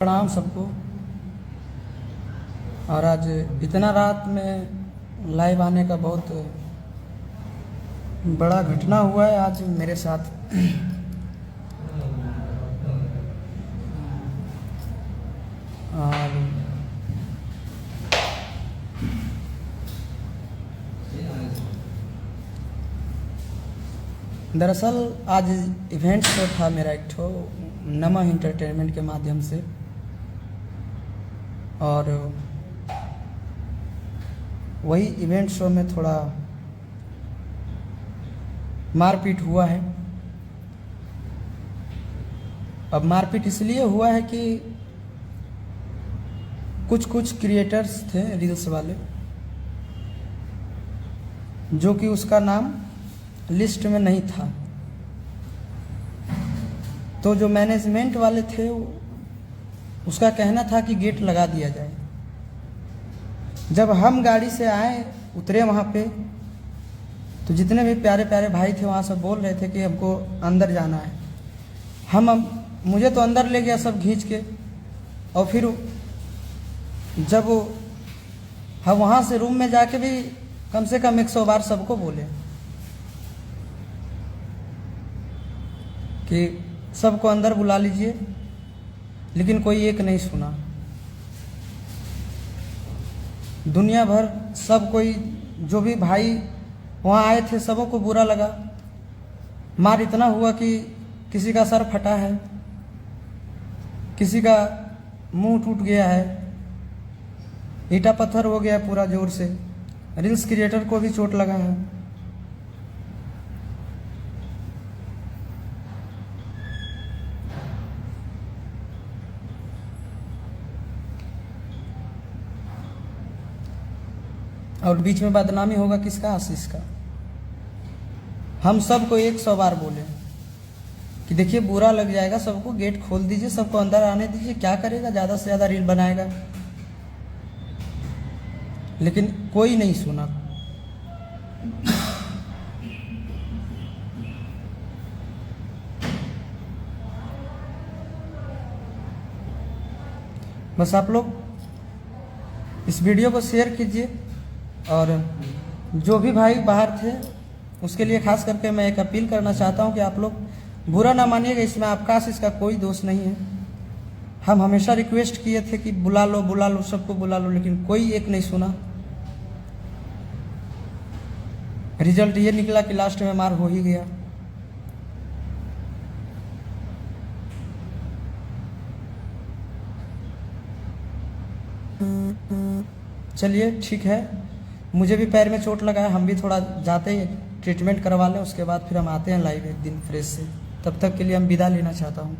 प्रणाम सबको। और आज इतना रात में लाइव आने का बहुत बड़ा घटना हुआ है आज मेरे साथ। और दरअसल आज इवेंट शो था मेरा एक ठो नमः इंटरटेनमेंट के माध्यम से, और वही इवेंट शो में थोड़ा मारपीट हुआ है। अब मारपीट इसलिए हुआ है कि कुछ क्रिएटर्स थे रील्स वाले, जो कि उसका नाम लिस्ट में नहीं था। तो जो मैनेजमेंट वाले थे उसका कहना था कि गेट लगा दिया जाए। जब हम गाड़ी से आए उतरे वहाँ पे, तो जितने भी प्यारे प्यारे भाई थे वहाँ सब बोल रहे थे कि हमको अंदर जाना है। मुझे तो अंदर ले गया सब खींच के, और फिर जब हम वहाँ से रूम में जाके भी कम से कम 100 बार सबको बोले कि सबको अंदर बुला लीजिए, लेकिन कोई एक नहीं सुना। दुनिया भर सब कोई, जो भी भाई वहाँ आए थे, सबों को बुरा लगा। मार इतना हुआ कि किसी का सर फटा है, किसी का मुंह टूट गया है, ईंटा पत्थर हो गया पूरा जोर से। रील्स क्रिएटर को भी चोट लगा है। और बीच में बदनामी होगा किसका? आशीष का। हम सबको 100 बार बोले कि देखिए बुरा लग जाएगा सबको, गेट खोल दीजिए, सबको अंदर आने दीजिए। क्या करेगा? ज़्यादा से ज़्यादा रील बनाएगा। लेकिन कोई नहीं सुना। बस आप लोग इस वीडियो को शेयर कीजिए, और जो भी भाई बाहर थे उसके लिए खास करके मैं एक अपील करना चाहता हूं कि आप लोग बुरा ना मानिएगा। इसमें आपका आशीष का कोई दोष नहीं है। हम हमेशा रिक्वेस्ट किए थे कि बुला लो, सबको बुला लो, लेकिन कोई एक नहीं सुना। रिजल्ट ये निकला कि लास्ट में मार हो ही गया। चलिए ठीक है, मुझे भी पैर में चोट लगा है, हम भी थोड़ा जाते हैं ट्रीटमेंट करवा लें, उसके बाद फिर हम आते हैं लाइव एक दिन फ्रेश से। तब तक के लिए हम विदा लेना चाहता हूँ।